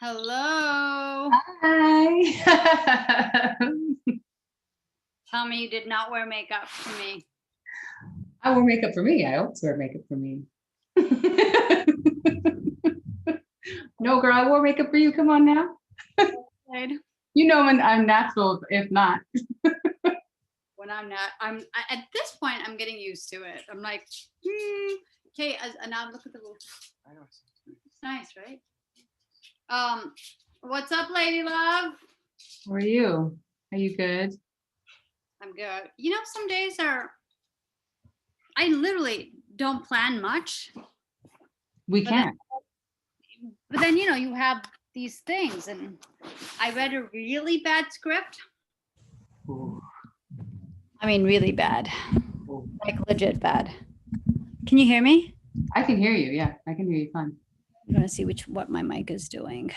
Hello. Hi. Tell me you did not wear makeup for me. I wore makeup for me. I always wear makeup for me. No, girl, I wore makeup for you. Come on now. You know when I'm natural, if not. When I'm not, at this point, I'm getting used to it. I'm like, okay, and now look at the little. I know. It's nice, right? What's up, lady love? How are you? Are you good? I'm good. You know, some days I literally don't plan much. We can't. But then, you have these things, and I read a really bad script. Ooh. I mean, really bad. Ooh. Like legit bad. Can you hear me? I can hear you. Yeah, I can hear you fine. I'm gonna see what my mic is doing.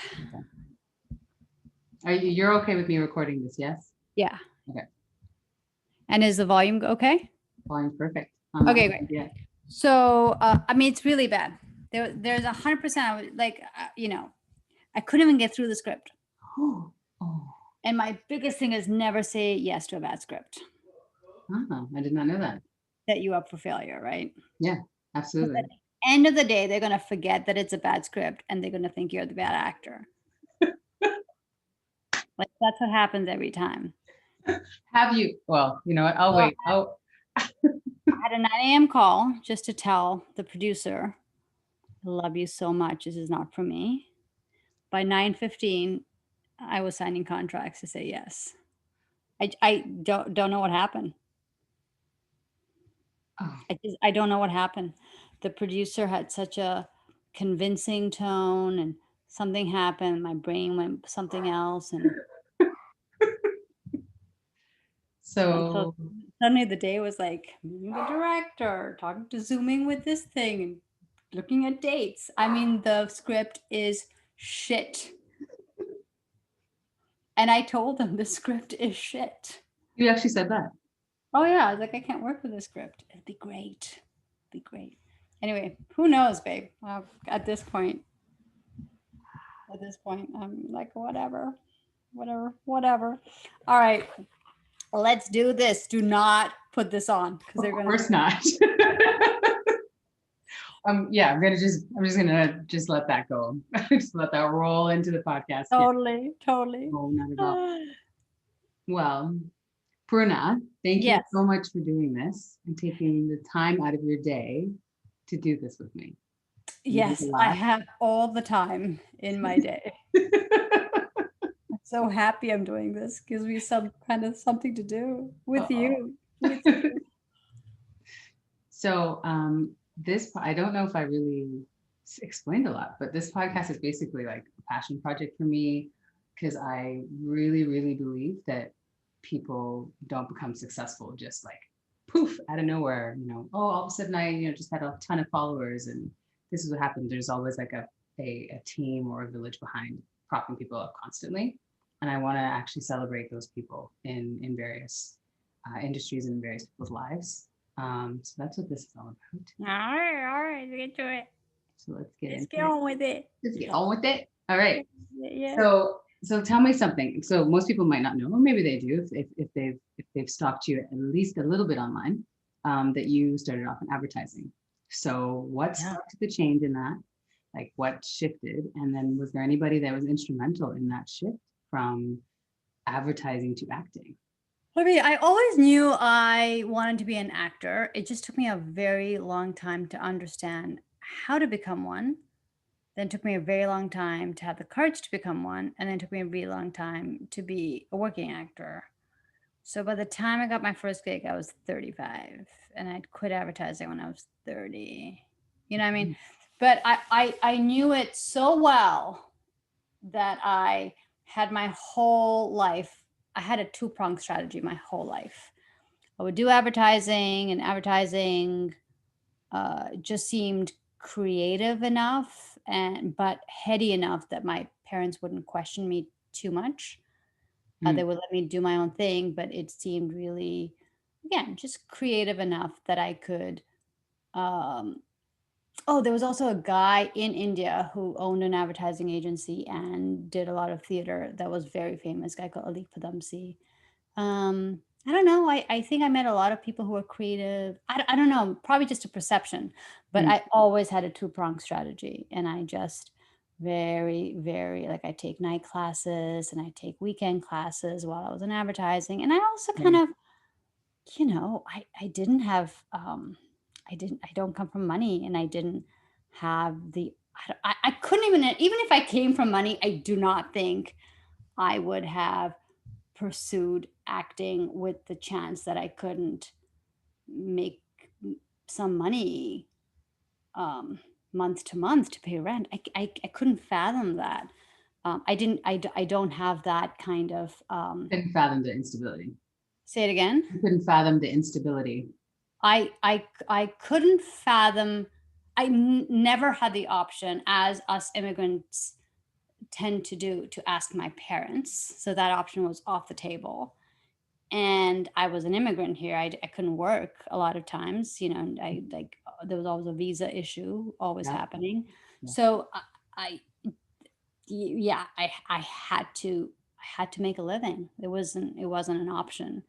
Okay. You're okay with me recording this? Yes. Yeah. Okay. And is the volume okay? Volume's perfect. Okay, great. Yeah. So, I mean, it's really bad. There's 100%. Like, I couldn't even get through the script. Oh. And my biggest thing is never say yes to a bad script. Oh, I did not know that. Set you up for failure, right? Yeah, absolutely. At the end of the day, they're gonna forget that it's a bad script, and they're gonna think you're the bad actor. Like that's what happens every time. Have you? Well, you know what? I'll wait. I had a 9 a.m. call just to tell the producer, I love you so much. This is not for me. By 9:15, I was signing contracts to say yes. I don't know what happened. Oh. I don't know what happened. The producer had such a convincing tone, and something happened. My brain went something else, and So suddenly the day was like meeting the director, talking to Zooming with this thing, and looking at dates. I mean, the script is shit. And I told them the script is shit. you actually said that? Oh yeah, I was like, I can't work with this script. It'd be great. It'd be great. Anyway, who knows, babe? At this point, I'm like, whatever. All right, let's do this. Do not put this on because they're Of gonna. course not. Yeah, I'm just gonna let that go. Just let that roll into the podcast. Totally. No, not at all. Well, Poorna, thank you so much for doing this and taking the time out of your day to do this with me. Yes, I have all the time in my day. I'm so happy I'm doing this. Gives me some kind of something to do with you. So I don't know if I really explained a lot, but this podcast is basically like a passion project for me because I really, really believe that people don't become successful just like poof out of nowhere, all of a sudden I, just had a ton of followers and this is what happened. There's always like a team or a village behind propping people up constantly. And I want to actually celebrate those people in various industries and various people's lives. So that's what this is all about. All right, let's get to it. So let's get on with it. Let's get on with it. All right. Yeah. So tell me something. So most people might not know, or maybe they do, if they've stalked you at least a little bit online, that you started off in advertising. So what sparked the change in that? Like what shifted? And then was there anybody that was instrumental in that shift from advertising to acting? I mean, I always knew I wanted to be an actor. It just took me a very long time to understand how to become one. Then it took me a very long time to have the courage to become one. And then it took me a really long time to be a working actor. So by the time I got my first gig, I was 35 and I'd quit advertising when I was 30. You know what I mean? But I knew it so well that I had my whole life. I had a two-pronged strategy my whole life. I would do advertising, and advertising just seemed creative enough but heady enough that my parents wouldn't question me too much. They would let me do my own thing, but it seemed really, again, just creative enough that I could Oh, there was also a guy in India who owned an advertising agency and did a lot of theater that was very famous, guy called Ali Padamsi. I don't know. I think I met a lot of people who are creative. I don't know, probably just a perception, but Mm, I always had a two-pronged strategy. And I just very, very like I take night classes and I take weekend classes while I was in advertising. And I also kind okay. of, I didn't have I don't come from money and I didn't have the I couldn't even if I came from money, I do not think I would have pursued acting with the chance that I couldn't make some money um, month to month to pay rent. I couldn't fathom that. I didn't. I don't have that kind of. Couldn't fathom the instability. Say it again. You couldn't fathom the instability. I couldn't fathom. Never had the option, as us immigrants tend to do, to ask my parents. So that option was off the table. And I was an immigrant here. I couldn't work a lot of times, and I like there was always a visa issue always Yeah, happening. yeah. So I yeah, I had to make a living. It wasn't an option.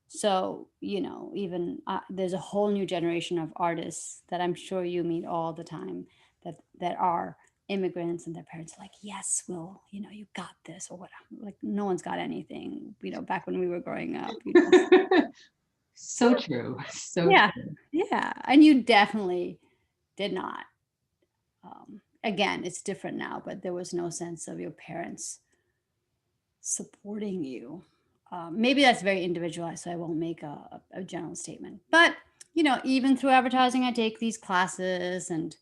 So, even there's a whole new generation of artists that I'm sure you meet all the time that are immigrants and their parents are like, yes, well, you got this or whatever. Like no one's got anything, back when we were growing up. So true. So Yeah. true. Yeah. And you definitely did not. Again, it's different now, but there was no sense of your parents supporting you. Maybe that's very individualized, so I won't make a general statement. But even through advertising, I take these classes, and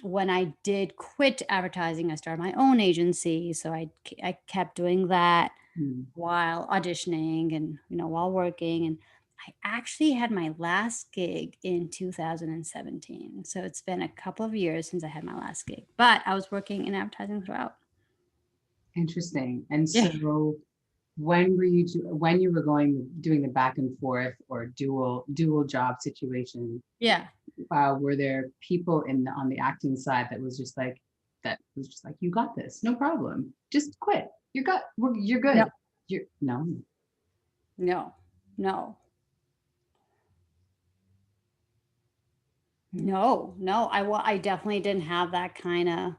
when I did quit advertising, I started my own agency. So I kept doing that Mm. while auditioning and while working. And I actually had my last gig in 2017. So it's been a couple of years since I had my last gig, but I was working in advertising throughout. Interesting. And Yeah. so when you were going doing the back and forth or dual job situation, Yeah. were there people on the acting side that was just like, you got this, no problem, just quit, you're No. good. You're no. No. No. No. No. I definitely didn't have that kind of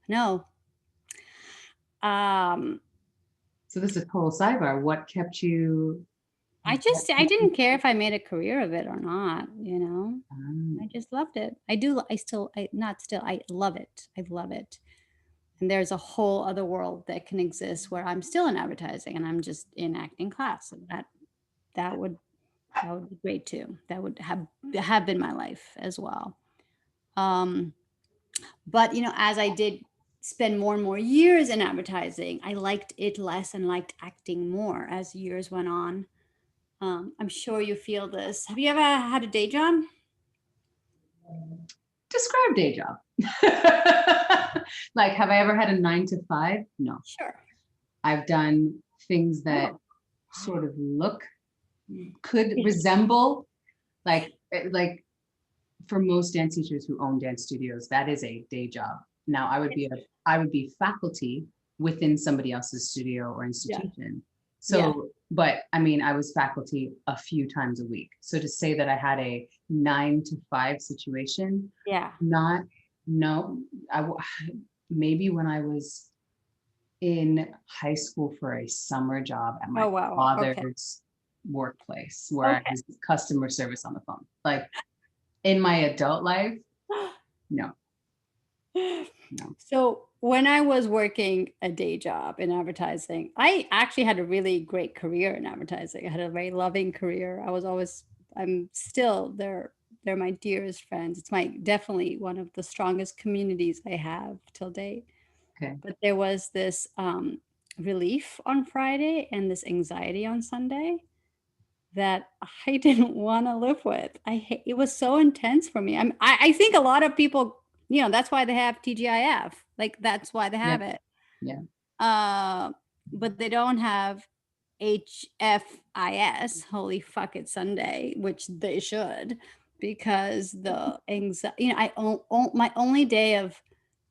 no. Um So this is a total sidebar. What kept you? I didn't care if I made a career of it or not. I Um, just loved it. I still I not still I love it. I love it. And there's a whole other world that can exist where I'm still in advertising and I'm just in acting class. And that would that would be great too. That would have been my life as well. Um, but as I did spend more and more years in advertising, I liked it less and liked acting more as years went on. I'm sure you feel this. Have you ever had a day job? Describe day job. Like, have I ever had a 9 to 5? No. Sure. I've done things that Oh. sort of could resemble, like for most dance teachers who own dance studios, that is a day job. Now, I would be faculty within somebody else's studio or Yeah. institution. Yeah. So, but I mean, I was faculty a few times a week. So to say that I had a 9 to 5 situation, Yeah. not, no, maybe when I was in high school for a summer job at my Oh, wow. Okay. father's workplace where I Okay. was customer service on the phone. Like in my adult life, no, no. So when I was working a day job in advertising, I actually had a really great career in advertising. I had a very loving career. I'm still they're my dearest friends. It's my definitely one of the strongest communities I have till date. Okay. But there was this relief on Friday and this anxiety on Sunday that I didn't wanna live with. It was so intense for me. I think a lot of people, that's why they have TGIF, like, that's why they Yeah. have it. Yeah. Uh, but they don't have HFIS, Holy Fuck It's Sunday, which they should. because the anxiety, my only day of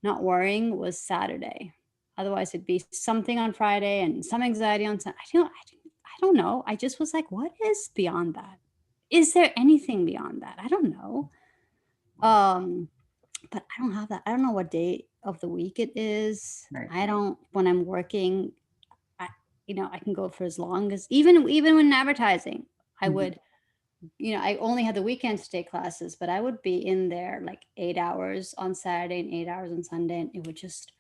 not worrying was Saturday. Otherwise, it'd be something on Friday and some anxiety on Sun I don't know. I just was like, "What is beyond that? Is there anything beyond that?" I don't know. Um, but I don't have that. I don't know what day of the week it is. Right. I don't when I'm working, I I can go for as long as even when advertising, I Mhm. would I only had the weekends to take classes, but I would be in there like 8 hours on Saturday and 8 hours on Sunday, and it would just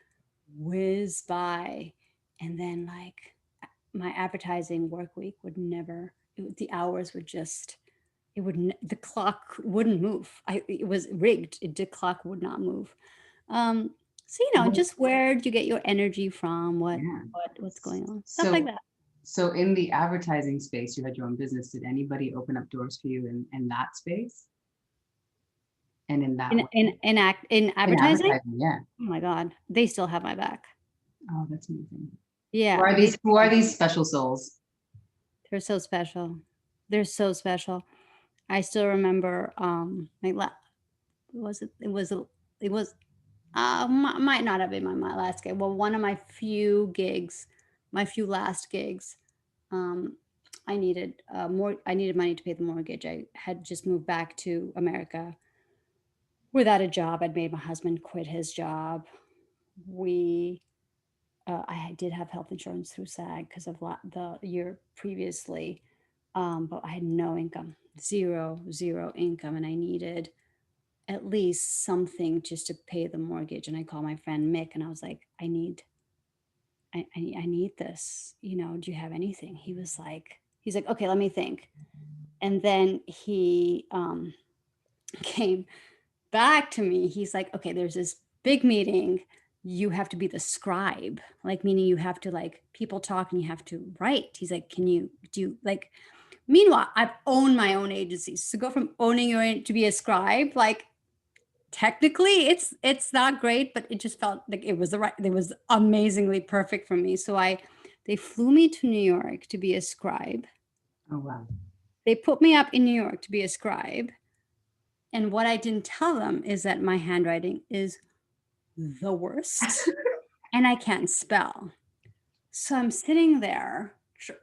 whiz by. And then, like, my advertising work week would never, the hours would just, the clock wouldn't move. It was rigged. The clock would not move. Um, so, Well, just where do you get your energy from? yeah. What's going on? Stuff like So, that. so in the advertising space, you had your own business. Did anybody open up doors for you in that space and in that way? In In advertising? advertising, yeah. Oh my God, they still have my back. Oh, that's amazing. Who Yeah, are they these? Who are these special souls? they're so special. They're so special. I still remember, was it it was, might not have been my last gig. Well, one of my few last gigs, um, I needed money to pay the mortgage. I had just moved back to America without a job. I'd made my husband quit his job. We I did have health insurance through SAG because of the year previously, but I had no income, zero income, and I needed at least something just to pay the mortgage. And I called my friend Mick, and I was like, I need this. Do you have anything? He's like, okay, let me think. And then he came back to me. He's like, okay, there's this big meeting. You have to be the scribe, like, meaning you have to, like, people talk and you have to write. He's like, can you do, like, meanwhile, I've owned my own agencies. To go from owning your own to be a scribe, like, technically it's not great, but it just felt like it was amazingly perfect for me. So they flew me to New York to be a scribe. Oh, wow. They put me up in New York to be a scribe. And what I didn't tell them is that my handwriting is the worst and I can't spell. So I'm sitting there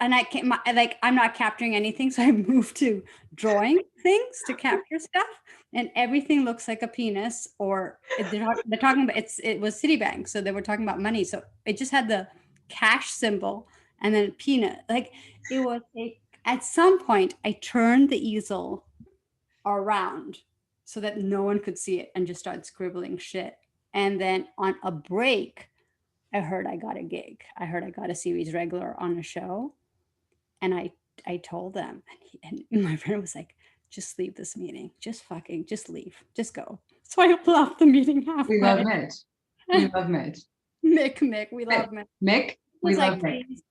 and I can't, like, I'm not capturing anything. So I moved to drawing things to capture stuff, and everything looks like a penis, or they're talking about it was Citibank. So they were talking about money. So it just had the cash symbol and then peanut. Like, at some point, I turned the easel around so that no one could see it and just started scribbling shit. And then on a break, I heard I got a gig. I heard I got a series regular on a show, and I told them, and my friend was like, "Just leave this meeting. Just leave. Just go." So I left the meeting We love halfway. Mitch. We love Mitch. Mick, we Mick, love Mick. Mick, He we was love like, Mick. "Please,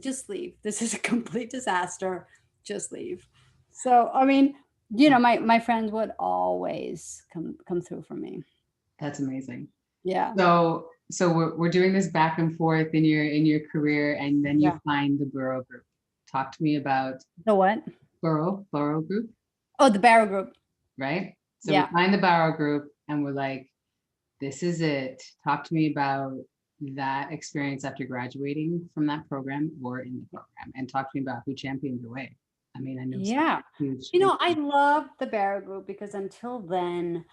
just leave. This is a complete disaster. Just leave." So I mean, my friends would always come through for me. That's amazing. Yeah, So we're doing this back and forth in your career, and then you yeah. find the Burrow Group. Talk to me about The what? Burrow Group, Oh, the Barrow Group. right? So we Yeah. find the Barrow Group, and we're like, this is it. Talk to me about that experience after graduating from that program or in the program, and talk to me about who championed your way. I mean, I know it's Yeah. huge. I love the Barrow Group because until then,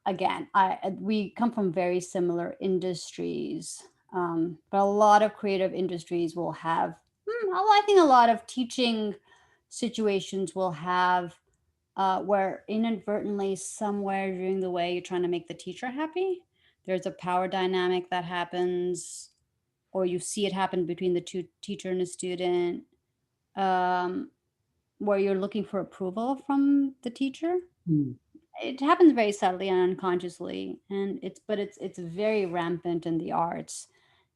again, we come from very similar industries, but a lot of creative industries will have, I think a lot of teaching situations will have, where inadvertently somewhere during the way you're trying to make the teacher happy. There's a power dynamic that happens, or you see it happen between the two teacher and a student, um, where you're looking for approval from the teacher. Hmm. It happens very subtly and unconsciously, and it's very rampant in the arts.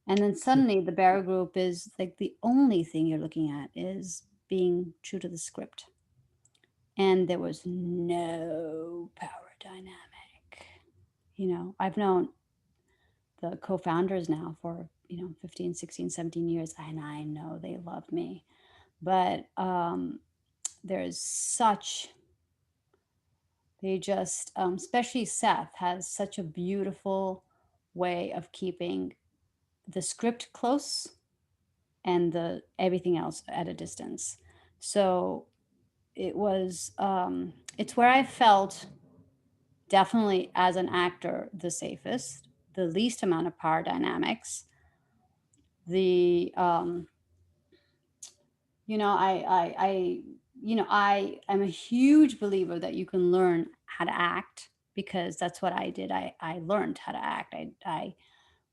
And then suddenly the Barrow Group is like the only thing you're looking at is being true to the script. And there was no power dynamic. I've known the co-founders now for, 15, 16, 17 years, and I know they love me. But there's such They just, especially Seth, has such a beautiful way of keeping the script close and the everything else at a distance. So it's where I felt definitely as an actor the safest, the least amount of power dynamics. The you know, I am a huge believer that you can learn how to act because that's what I did. I learned how to act. I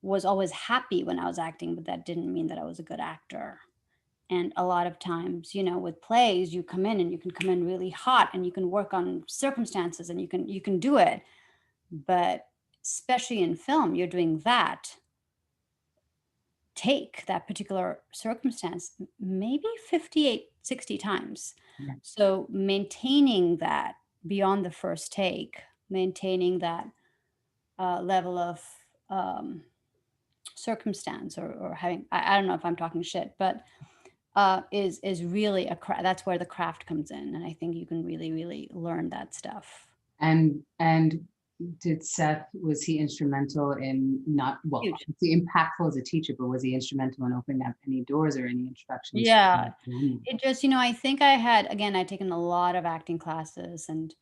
was always happy when I was acting, but that didn't mean that I was a good actor. And a lot of times, with plays, you come in and you can come in really hot and you can work on circumstances and you can do it. But especially in film, you're doing that particular circumstance maybe 58, 60 times. Yeah. So maintaining that beyond the first take, maintaining that level of um, circumstance or having, I don't know if I'm talking shit, but is really that's where the craft comes in. And I think you can really, really learn that stuff. And did Seth, was he instrumental in not, well, Huge. was he impactful as a teacher, but was he instrumental in opening up any doors or any introductions Yeah. to the It just, I think I'd taken a lot of acting classes and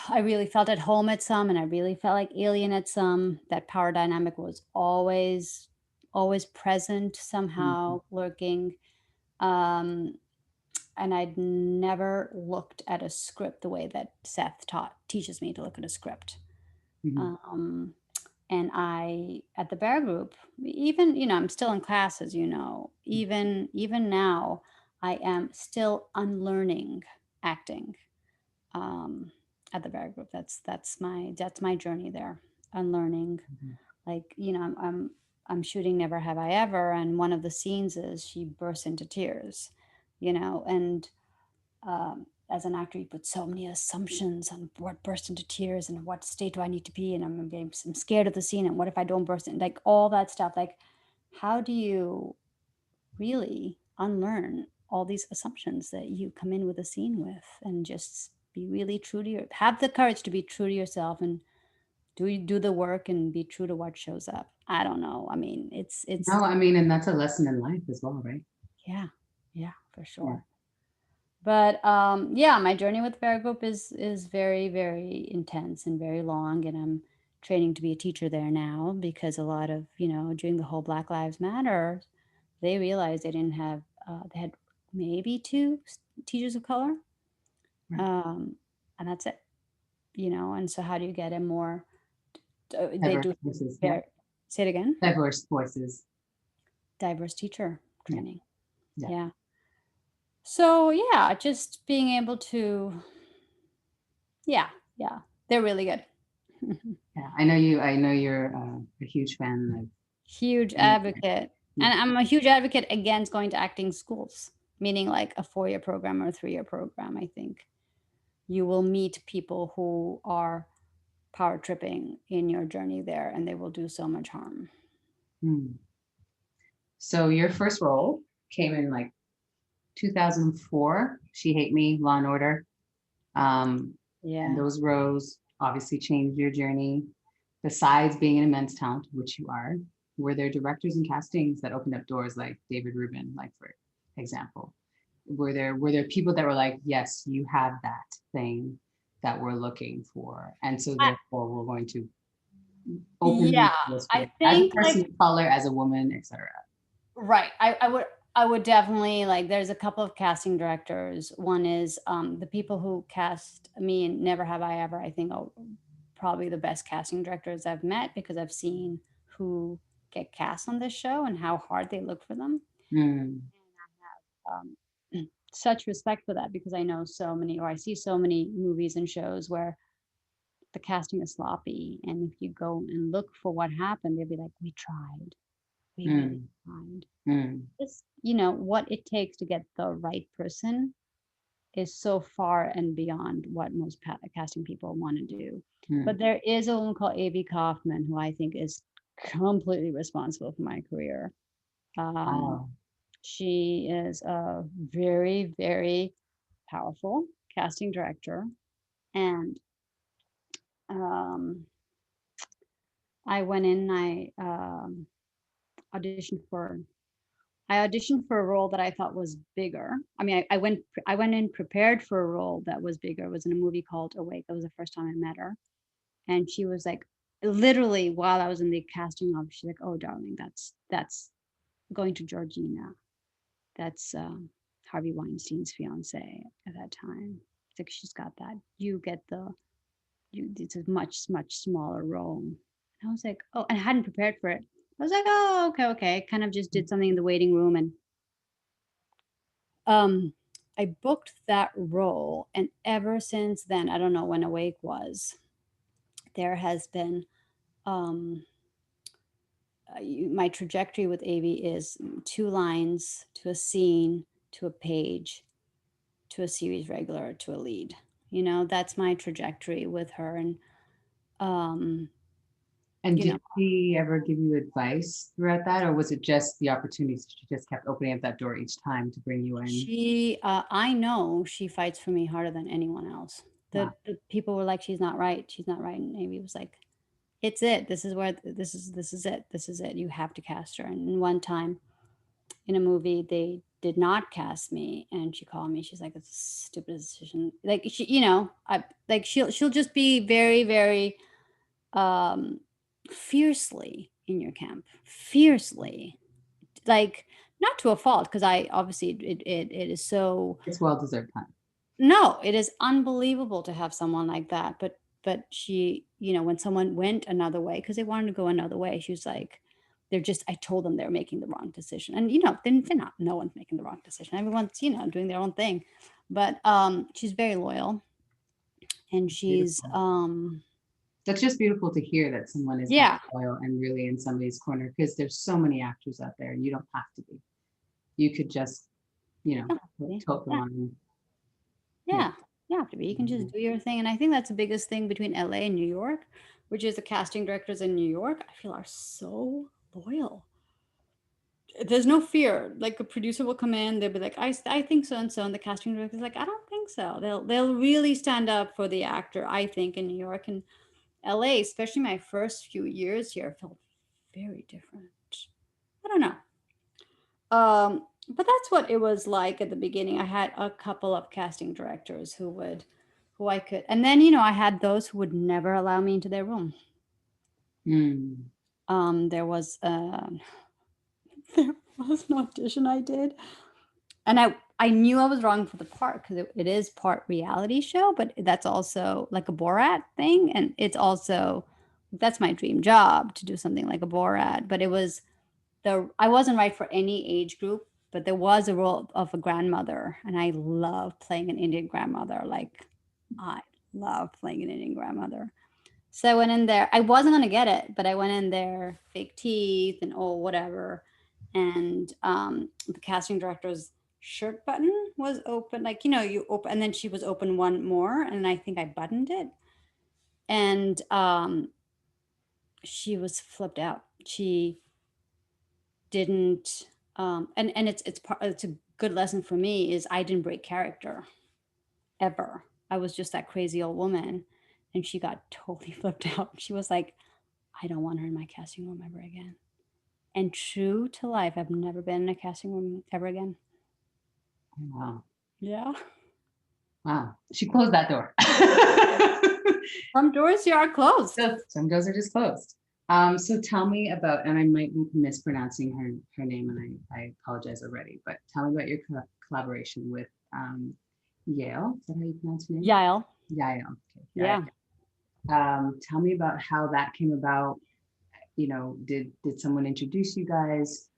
I really felt at home at some and I really felt like alien at some. That power dynamic was always present, Mhm, somehow lurking. Um, and I'd never looked at a script the way that Seth teaches me to look at a script. mhm, Um, and at the Bear Group, even, I'm still in classes, even now, I am still unlearning acting. Um, at the Bear Group, that's my journey there, unlearning. mhm, Like, I'm shooting Never Have I Ever, and one of the scenes is she bursts into tears, and as an actor, you put so many assumptions on what burst into tears and what state do I need to be in. I'm scared of the scene, and what if I don't burst in? Like all that stuff. Like, how do you really unlearn all these assumptions that you come in with a scene with, and just be really true to have the courage to be true to yourself and do the work and be true to what shows up. I don't know. I mean, it's no, I mean, and that's a lesson in life as well, right? yeah, yeah, for Yeah. sure. But yeah, my journey with Bear Group is very, very intense and very long, and I'm training to be a teacher there now because a lot of, during the whole Black Lives Matter, they realized they had maybe two teachers of color, Right. um, and that's it, And so, how do you get a more? They Diverse do voices, yeah. very. Say it again. Diverse voices. Diverse teacher Yeah, training. yeah, Yeah. So yeah, just being able to. Yeah, yeah, they're really good. yeah. I know you're a huge fan of Huge yeah, advocate. yeah. And I'm a huge advocate against going to acting schools, meaning like a 4-year program or a 3-year program. I think you will meet people who are power tripping in your journey there and they will do so much harm. Hmm. So your first role came in like 2004, She Hate Me, Law and Order. And Yeah. those roles obviously changed your journey. Besides being an immense talent, which you are, were there directors and castings that opened up doors like David Rubin, like for example? Were there people that were like, yes, you have that thing that we're looking for, and so I, therefore we're going to open yeah, these doors for I you as a think person like of color, as a woman, etc. right. I would definitely like there's a couple of casting directors. One is the people who cast me in Never Have I Ever, I think are probably the best casting directors I've met because I've seen who get cast on this show and how hard they look for them. Mm, um, such respect for that because I know so many, or I see so many movies and shows where the casting is sloppy. And if you go and look for what happened, they'll be like, we tried, we really mm, tried. mm, Just, what it takes to get the right person is so far and beyond what most casting people want to do. mm. But there is a woman called Avi Kaufman who I think is completely responsible for my career. Um, Wow. she is a very, very powerful casting director. And um, I went in. Auditioned for I auditioned for a role that I thought was bigger. I mean, I went in prepared for a role that was bigger. It was in a movie called Awake. That was the first time I met her, and she was like, literally while I was in the casting office, she's like, "Oh, darling, that's going to Georgina. That's Harvey Weinstein's fiance at that time. It's like she's got that. You get the you. It's a much smaller role." And I was like, "Oh," and I hadn't prepared for it. I was like, "Oh, okay, okay." Kind of just did something in the waiting room, and um, I booked that role, and ever since then, I don't know when Awake was. There has been um, my trajectory with Avi is two lines to a scene to a page to a series regular to a lead. You know, that's my trajectory with her. And, um, And you know, did she ever give you advice throughout that, or was it just the opportunities? She just kept opening up that door each time to bring you in. I know she fights for me harder than anyone else. Wow. The people were like, she's not right. She's not right. And Amy was like, it's it. This is where, this is it. This is it. You have to cast her. And one time in a movie, they did not cast me. And she called me. She's like, it's a stupid decision. Like she, you know, like she'll just be very, um, fiercely in your camp, fiercely, like not to a fault, because I obviously it is so It's well deserved time. no, it is unbelievable to have someone like that. But she, you know, when someone went another way because they wanted to go another way, she was like, they're just. I told them they're making the wrong decision, and you know, they're not. No one's making the wrong decision. Everyone's doing their own thing, but she's very loyal, and she's Beautiful. That's just beautiful to hear that someone is that yeah. loyal and really in somebody's corner, because there's so many actors out there. You don't have to be. You could just, tote the Yeah, line. Yeah. yeah, you have to be. You can just Mhm. do your thing, and I think that's the biggest thing between LA and New York, which is the casting directors in New York, I feel are so loyal. There's no fear. Like a producer will come in, they'll be like, I think so and so, and the casting director's like, I don't think so. They'll really stand up for the actor, I think, in New York and LA, especially my first few years here, felt very different. I don't know. But that's what it was like at the beginning. I had a couple of casting directors who I could, and then I had those who would never allow me into their room. Mm. There was there was an audition I did, and I knew I was wrong for the part because it is part reality show, but that's also like a Borat thing, and it's also that's my dream job to do something like a Borat. But it was I wasn't right for any age group, but there was a role of a grandmother, and I love playing an Indian grandmother. Like I love playing an Indian grandmother. So I went in there. I wasn't gonna get it, but I went in there, fake teeth and oh whatever. And the casting director's shirt button was open, like you open, and then she was open one more, and I think I buttoned it, and she was flipped out. She didn't, and it's a good lesson for me is I didn't break character ever. I was just that crazy old woman, and she got totally flipped out. She was like, I don't want her in my casting room ever again. And true to life, I've never been in a casting room ever again. Wow. Yeah. Wow. She closed that door. Some doors here are closed. So some doors are just closed. So tell me about, and I might be mispronouncing her name, and I apologize already, but tell me about your collaboration with Yale. Is that how you pronounce her name? Yael. Yael. Okay. Yael. Yeah. Tell me about how that came about. Did someone introduce you guys?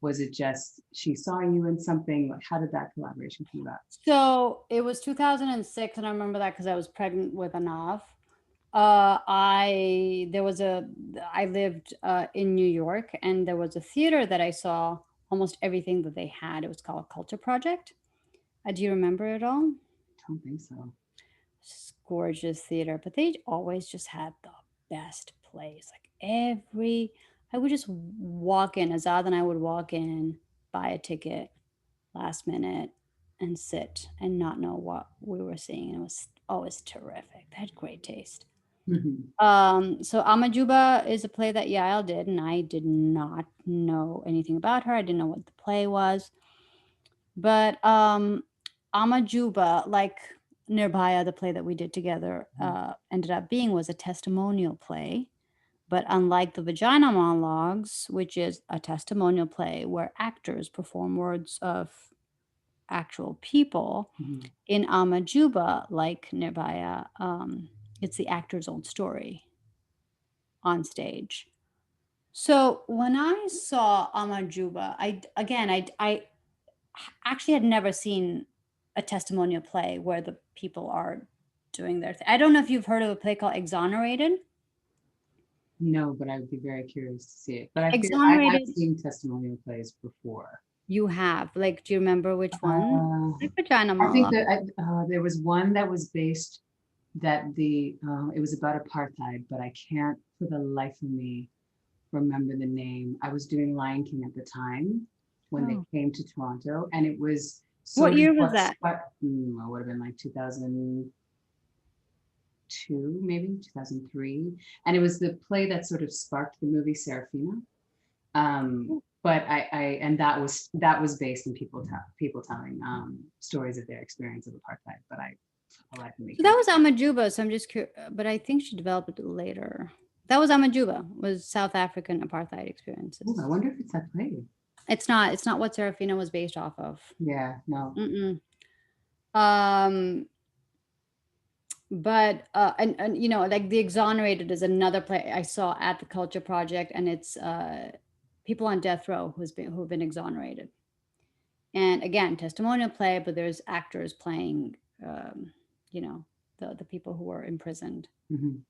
Was it just she saw you in something? Like, how did that collaboration come about? So it was 2006, and I remember that because I was pregnant with Anav. I lived in New York, and there was a theater that I saw almost everything that they had. It was called Culture Project. Do you remember it all? I don't think so. Gorgeous theater, but they always just had the best plays. Like I would just walk in, Azad and I would walk in, buy a ticket last minute, and sit and not know what we were seeing. And it was Oh, it's terrific. They had great taste. Mhm. So Amajuba is a play that Yael did, and I did not know anything about her. I didn't know what the play was. But Amajuba, like Nirbhaya, the play that we did together, ended up being was a testimonial play. But unlike the Vagina Monologues, which is a testimonial play where actors perform words of actual people, Mhm. in Amajuba, like Nirbhaya, it's the actor's own story on stage. So when I saw Amajuba, I actually had never seen a testimonial play where the people are doing their thing. I don't know if you've heard of a play called Exonerated. No, but I would be very curious to see it. But I feel I have Exonerated, seen testimonial plays before. you have. Like, do you remember which one? Uh, Like Vagina I think Monologue. that there was one that was based that the it was about apartheid, but I can't for the life of me remember the name. I was doing Lion King at the time when they Oh. came to Toronto, and it was What sort of year was that? what would have been like 2002, maybe 2003, and it was the play that sort of sparked the movie Serafina. But and that was based on people telling stories of their experience of apartheid. But I like to make So that was Amajuba. So I'm just curious, but I think she developed it later. That was Amajuba, was South African apartheid Oh, I experiences. wonder if it's that play. It's not. It's not what Serafina was based off of. Yeah, no. Mm-mm. Um, but and you know, like The Exonerated is another play I saw at the Culture Project, and it's people on death row who've been exonerated. And again, testimonial play, but there's actors playing, you know, the people who were imprisoned. Mhm.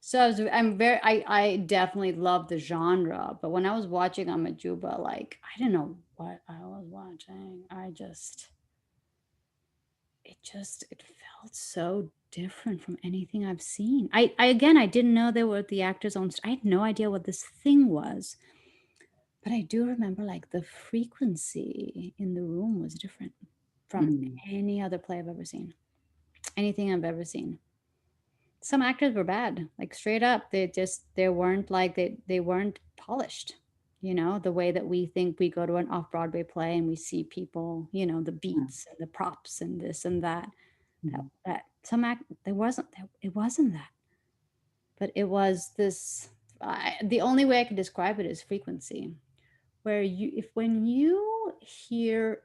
So I definitely love the genre, but when I was watching Amajuba, like I didn't know what I was watching. It felt so different from anything I've seen. I again, I didn't know they were the actors on. I had no idea what this thing was, but I do remember like the frequency in the room was different from Mhm. any other play I've ever seen. Anything I've ever seen. Some actors were bad, like straight up. They weren't like they weren't polished. You know, the way that we think we go to an off-Broadway play and we see people, you know, the beats and the props and this and that. Mhm. That some act there wasn't that it wasn't that. But it was this the only way I could describe it is frequency. Where you if when you hear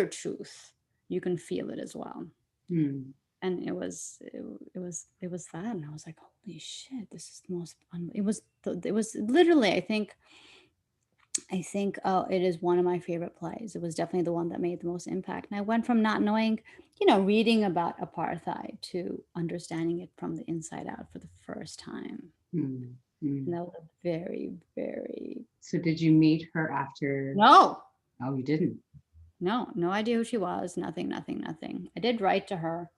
truth, you can feel it as well. Mhm. And it was that, and I was like, holy shit, this is the most it was literally, I think it is one of my favorite plays. It was definitely the one that made the most impact, and I went from not knowing, reading about apartheid to understanding it from the inside out for the first time. Mhm. And Mhm. that was a very, very So did you meet her after? no, Oh, you didn't. no idea who she was. Nothing, nothing, nothing. I did write to her.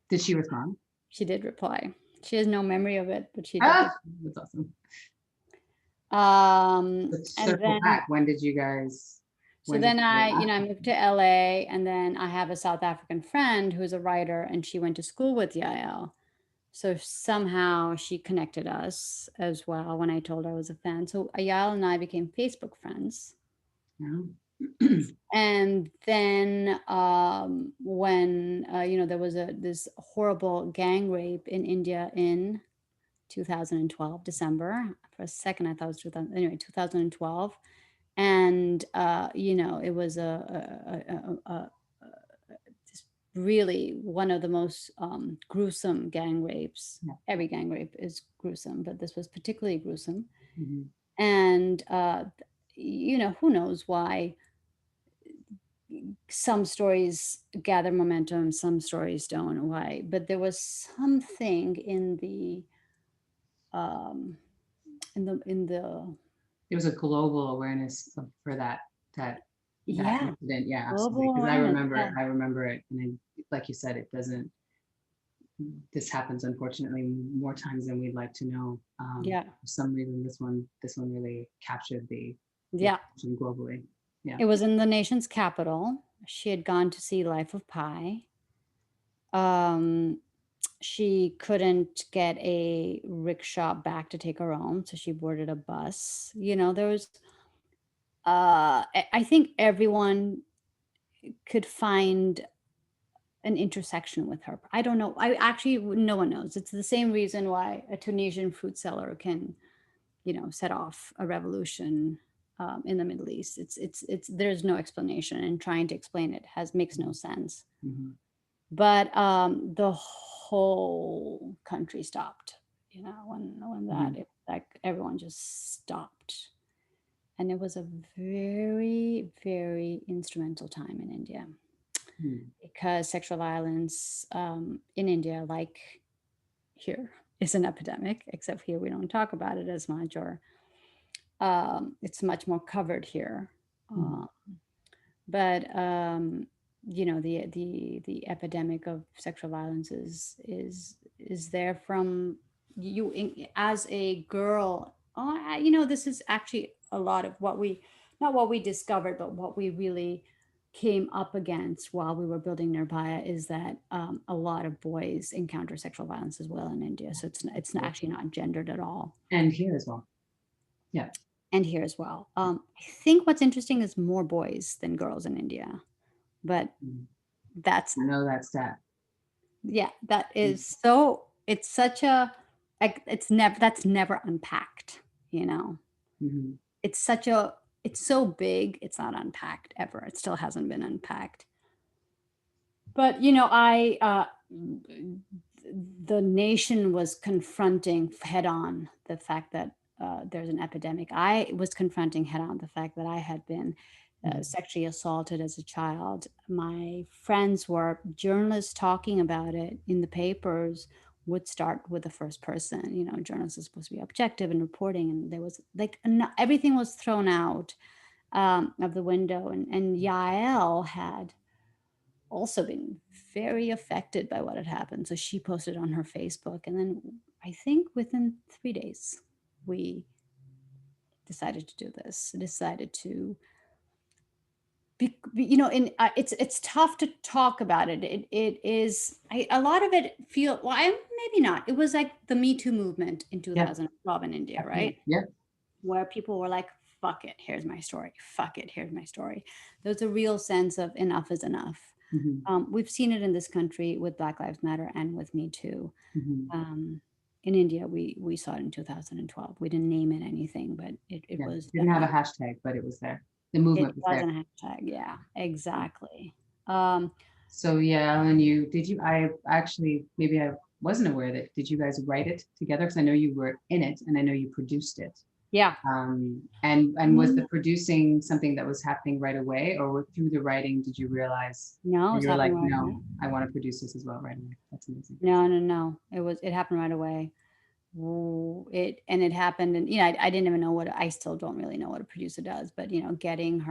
Did she respond? She did reply. She has no memory of it, but she did. Ah, that's awesome. Let's And circle then back. When did you guys? so When did then you I, go I after? moved to LA, and then I have a South African friend who's a writer, and she went to school with Yael. So somehow she connected us as well when I told her I was a fan. So Yael and I became Facebook friends. No. And then when there was this horrible gang rape in India in 2012 December. For a second I thought it was 2000, anyway, 2012. And it was just really one of the most gruesome gang rapes. Yeah. Every gang rape is gruesome, but this was particularly gruesome. Mhm. And who knows why some stories gather momentum, some stories don't, why, but there was something um in the It was a global awareness for that yeah, incident. Yeah, absolutely. global Because I awareness, yeah. remember, I remember it, and like you said, it doesn't. This happens unfortunately more times than we'd like to know. Yeah, For some reason, this one really captured the yeah. attention globally. Yeah. It was in the nation's capital. She had gone to see Life of Pi, Um, she couldn't get a rickshaw back to take her home, so she boarded a bus. There was, I think everyone could find an intersection with her. I don't know. I actually, no one knows. It's the same reason why a Tunisian fruit seller can, set off a revolution in the Middle East. There's no explanation, and trying to explain it makes no sense. Mhm. But the whole country stopped. When Mhm. like everyone just stopped, and it was a very, very instrumental time in India Mhm. because sexual violence in India, like here, is an epidemic. Except here we don't talk about it as much, or it's much more covered here. Mhm. Uh, but the epidemic of sexual violence is there from as a girl. This is actually a lot of what we not what we discovered, but what we really came up against while we were building Nirbhaya is that a lot of boys encounter sexual violence as well in India. So actually not gendered at all, And here as well. Yeah. and here as well. I think what's interesting is more boys than girls in India, but Mhm. that's I know that stat. yeah, that Mhm. is so. It's such a like it's never that's never unpacked. You know, Mhm. it's such a it's so big. It's not unpacked ever. It still hasn't been unpacked. But I the nation was confronting head on the fact that there's an epidemic. I was confronting head on the fact that I had been Mhm. sexually assaulted as a child. My friends were journalists talking about it in the papers. Would start with the first person. Journalists are supposed to be objective in reporting, and there was like everything was thrown out of the window. And Yael had also been very affected by what had happened. So she posted on her Facebook. And then I think within 3 days, we decided to do this, decided to in it's tough to talk about it. It is a lot of it feel well. Maybe not. It was like the Me Too movement in Yeah. 2012 in India, right? Absolutely. Yeah. Where people were like, "Fuck it, here's my story. Fuck it, here's my story." There's a real sense of enough is enough. Mhm. We've seen it in this country with Black Lives Matter and with Me Too. Mhm. Um, in India, we saw it in 2012. We didn't name it anything, but it Yeah. was Didn't have a definitely hashtag, but it was there. The it movement was was there. an hashtag. Yeah, exactly. Um, So yeah, and I actually, maybe I wasn't aware that, did you guys write it together? Because I know you were in it and I know you produced it. yeah. And was the Mm, producing something that was happening right away, or through the writing did you realize, no, or it's you're happening like, right no, away. I want to produce this as well right away. That's amazing. No, no, no. It happened right away. It happened, and I didn't even know what I still don't really know what a producer does, but getting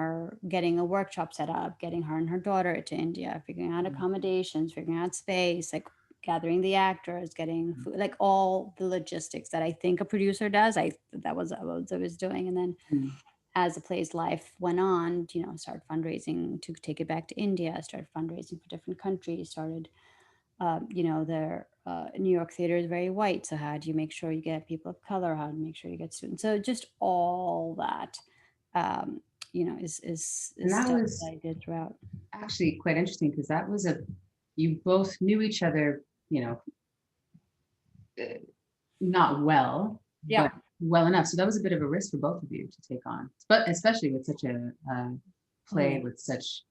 a workshop set up, getting her and her daughter to India, figuring out Mhm. accommodations, figuring out space, like gathering the actors, getting food, like all the logistics that I think a producer does. That was what I was doing. And then Mhm. as the play's life went on, started fundraising to take it back to India, started fundraising for different countries, started their New York theater is very white. So how do you make sure you get people of color? How do you make sure you get students? So just all that, um, And is that stuff that was I did throughout. actually quite interesting because you both knew each other, you know, uh, not well, Yeah. but well enough. So that was a bit of a risk for both of you to take on, but especially with such a play Oh, with such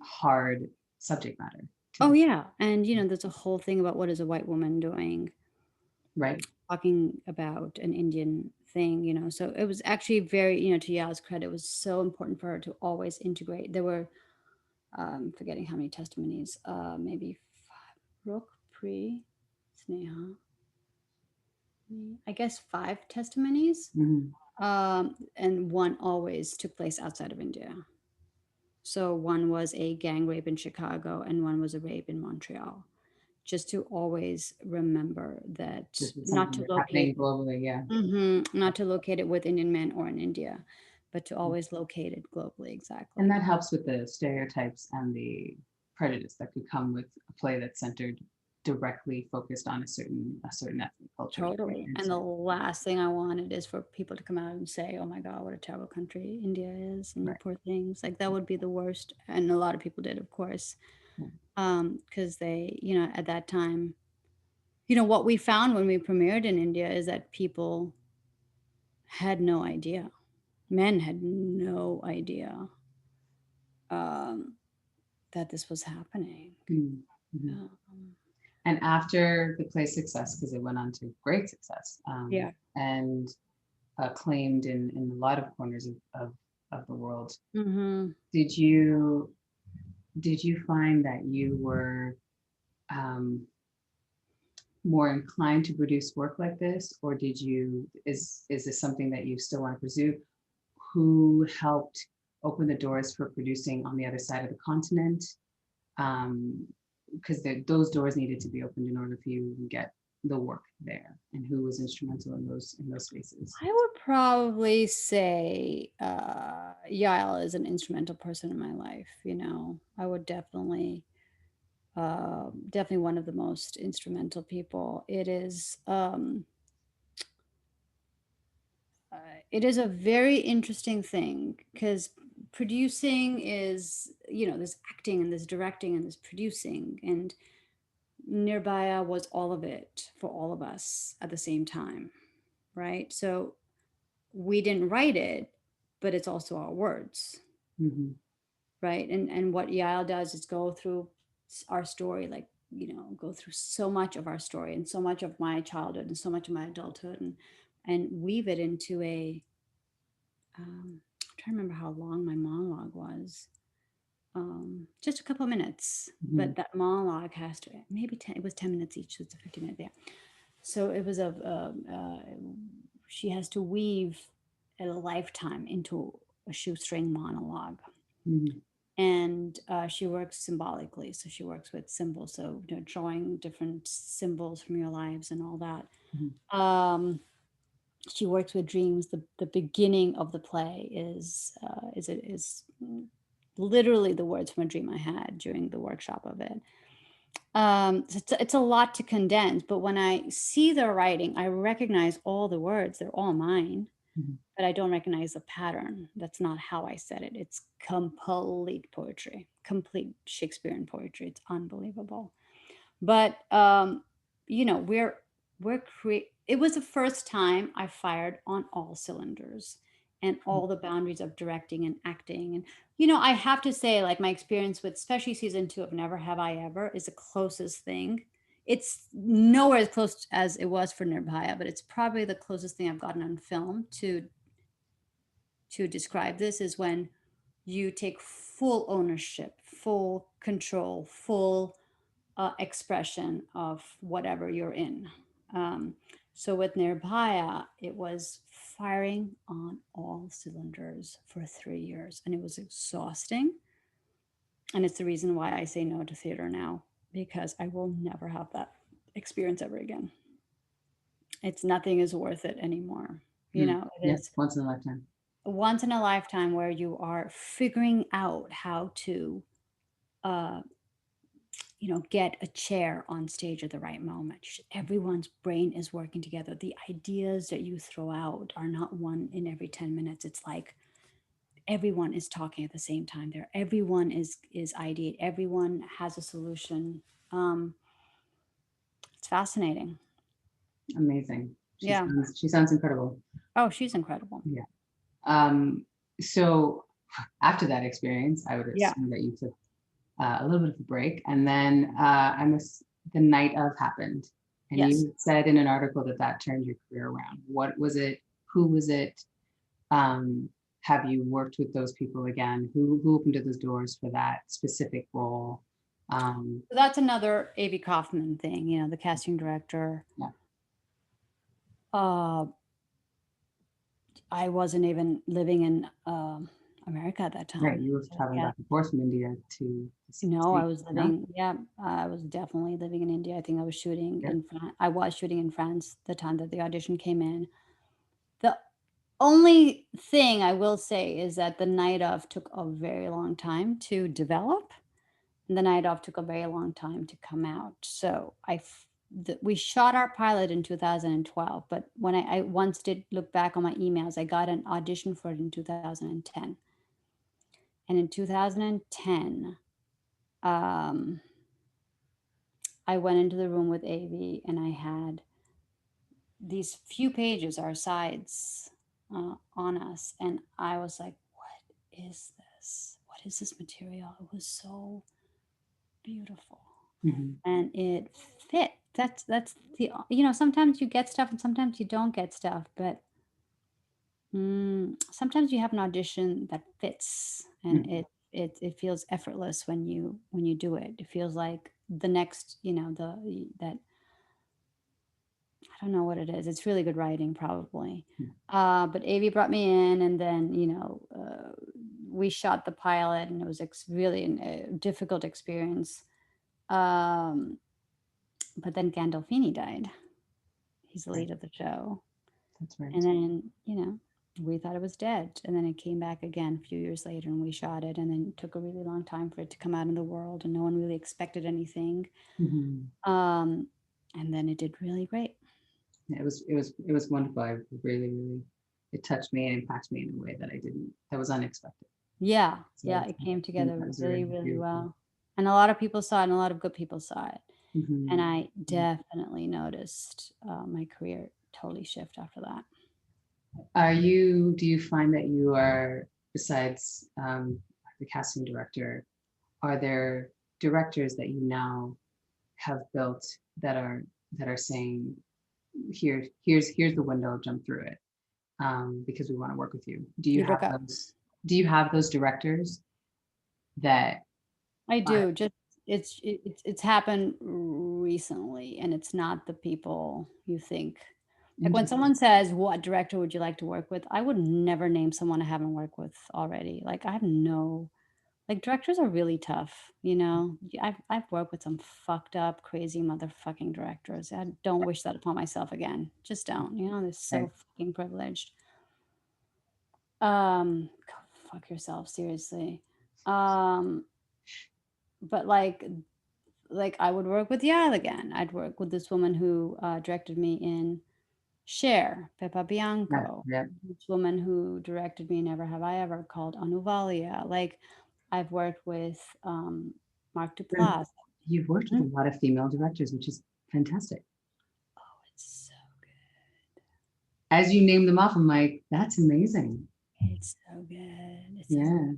hard subject matter to oh the yeah. And there's a whole thing about what is a white woman doing, right. talking about an Indian thing. So it was actually very, to Ya's credit, it was so important for her to always integrate. There were forgetting how many testimonies, maybe five. Rook, Pre, Sneha, I guess five testimonies, Mhm. and one always took place outside of India. So one was a gang rape in Chicago, and one was a rape in Montreal. Just to always remember that This is not something to that's happening locate, globally. Yeah. not to locate it with Indian men or in India, but to always locate it globally. And Exactly. that helps with the stereotypes and the, prejudice that could come with a play that's centered directly focused on a certain ethnic culture. Right? Totally. And And so the last thing I wanted is for people to come out and say, "Oh my God, what a terrible country India is, and you right. poor things." Like that would be the worst. And a lot of people did, of course, Yeah. because they, at that time, what we found when we premiered in India is that people had no idea. Men had no idea um, that this was happening. Mm-hmm. Um, And after the play's success, because it went on to great success, yeah. and acclaimed in a lot of corners of the world, Hmm. did you find that you were um, more inclined to produce work like this, or is this something that you still want to pursue? Who helped open the doors for producing on the other side of the continent? Because those doors needed to be opened in order for you to get the work there, and who was instrumental in those spaces. I would probably say Yael is an instrumental person in my life. I would definitely one of the most instrumental people. It is a very interesting thing because producing is, there's acting and there's directing and there's producing, and Nirbhaya was all of it for all of us at the same time, right? So we didn't write it, but it's also our words, Mm-hmm. right? And what Yael does is go through our story, like, go through so much of our story and so much of my childhood and so much of my adulthood, and weave it into I'm trying to remember how long my monologue was. Just a couple of minutes, Mm-hmm. but that monologue has to maybe 10. It was 10 minutes each, so it's a 50-minute there. So it was she has to weave a lifetime into a shoestring monologue, Mm-hmm. and she works symbolically. So she works with symbols. So drawing different symbols from your lives and all that. She works with dreams. The beginning of the play is literally the words from a dream I had during the workshop of it. So it's a lot to condense, but when I see the writing, I recognize all the words. They're all mine, Mm-hmm. but I don't recognize the pattern. That's not how I said it. It's complete poetry, complete Shakespearean poetry. It's unbelievable. But it was the first time I fired on all cylinders and all the boundaries of directing and acting. And I have to say, like, my experience with especially season 2 of Never Have I Ever is the closest thing. It's nowhere as close as it was for Nirbhaya, but it's probably the closest thing I've gotten on film to describe this, is when you take full ownership, full control, full expression of whatever you're in. Um, so with Nirbhaya, it was firing on all cylinders for 3 years, and it was exhausting. And it's the reason why I say no to theater now, because I will never have that experience ever again. It's nothing is worth it anymore. Mm-hmm. It Yeah, is once in a lifetime. once in a lifetime where you are figuring out how to uh, get a chair on stage at the right moment. Everyone's brain is working together. The ideas that you throw out are not one in every 10 minutes. It's like everyone is talking at the same time there. Everyone is ideate. Everyone has a solution. Um, it's fascinating. Amazing. She Yeah. sounds she sounds incredible. Oh, she's incredible. Yeah. Um, so after that experience, I would Yeah. assume that you took a little bit of a break, and then the night of happened, and Yes. you said in an article that that turned your career around. What was it? Who was it? Um, have you worked with those people again? Who opened those doors for that specific role? So that's another Avi Kaufman thing, the casting director. Yeah, Uh, I wasn't even living in America at that right. time. You were So, traveling yeah. back and forth from India to the No, I States, was no? living, yeah, I was definitely living in India. I think I was shooting Yeah. in France. I was shooting in France the time that the audition came in. The only thing I will say is that the night of took a very long time to develop. And the night off took a very long time to come out. So we shot our pilot in 2012, but when I once did look back on my emails, I got an audition for it in 2010. And in 2010, um, I went into the room with Avi and I had these few pages, our sides on us. And I was like, what is this? What is this material? It was so beautiful. Mhm. And it fit. That's the, sometimes you get stuff and sometimes you don't get stuff, but sometimes you have an audition that fits and Mhm. it feels effortless when you do it. It feels like the next, that I don't know what it is. It's really good writing, probably. But Avi brought me in, and then we shot the pilot, and it was really a difficult experience. Um, but then Gandolfini died. He's the Right. lead of the show, That's and right. then we thought it was dead, and then it came back again a few years later, and we shot it, and then it took a really long time for it to come out in the world, and no one really expected anything. Mhm. Um, and then it did really great. Yeah, it was wonderful. I really, really, it touched me and impacted me in a way that I didn't, that was unexpected. Yeah, So yeah, it came I think together that was a really, really really beautiful. well. And a lot of people saw it, and a lot of good people saw it. And Mhm. I definitely noticed my career totally shift after that. Do you find that you are, besides the casting director, are there directors that you now have built that are saying, here's the window, jump through it, because we want to work with you. You broke up. Do you have those directors that I are do. Just it's happened recently, and it's not the people you think. Like when interesting? someone says, "What director would you like to work with?" I would never name someone I haven't worked with already. Like I have no Like directors are really tough, you know. I've worked with some fucked up, crazy motherfucking directors. I don't wish that upon myself again. Just don't. They're so Right. fucking privileged. Go fuck yourself, seriously. Um, but like I would work with Yael again. I'd work with this woman who directed me in Cher, Peppa Yeah, Bianco. yeah. This woman who directed me in Never Have I Ever called Anuvalia. Like I've worked with Mark And Duplass. you've worked with a lot of female directors, which is fantastic. Oh, it's so As you name them off, I'm like, that's amazing. it's so good. It's so Yeah.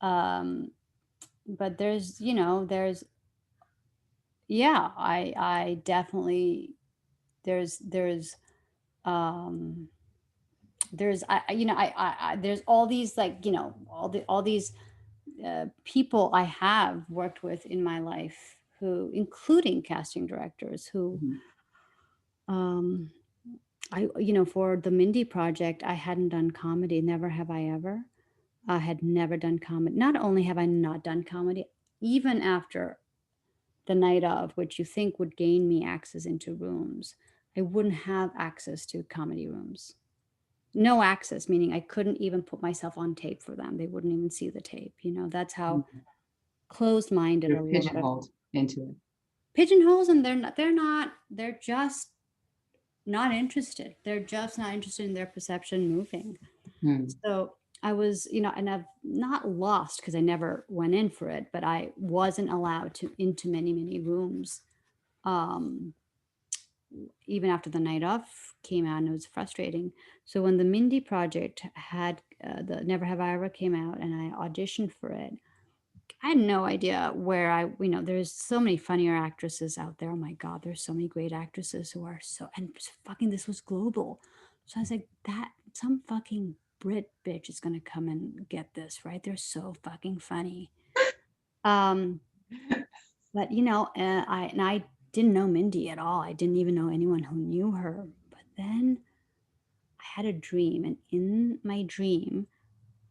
um but there's yeah, I definitely there's um there's there's all these like, all these people I have worked with in my life who including casting directors who Mhm. um for the Mindy project I hadn't done comedy, never have I ever. I had never done comedy. Not only have I not done comedy, even after the night of, which you think would gain me access into rooms, I wouldn't have access to comedy rooms. No access, meaning I couldn't even put myself on tape for them. They wouldn't even see the tape. That's how closed minded You're a lot of pigeonholed into it. pigeonholes, and they're just not interested. They're just not interested in their perception moving. Hmm. So I was, and I've not lost because I never went in for it, but I wasn't allowed to into many, many rooms. Um, Even after the night off came out, and it was frustrating. So when the Mindy project had the Never Have I Ever came out, and I auditioned for it, I had no idea where there's so many funnier actresses out there. Oh my God, there's so many great actresses who are and fucking, this was global. So I was like, that some fucking Brit bitch is gonna come and get this, right? They're so fucking funny. Um, but I didn't know Mindy at all. I didn't even know anyone who knew her. But then I had a dream, and in my dream,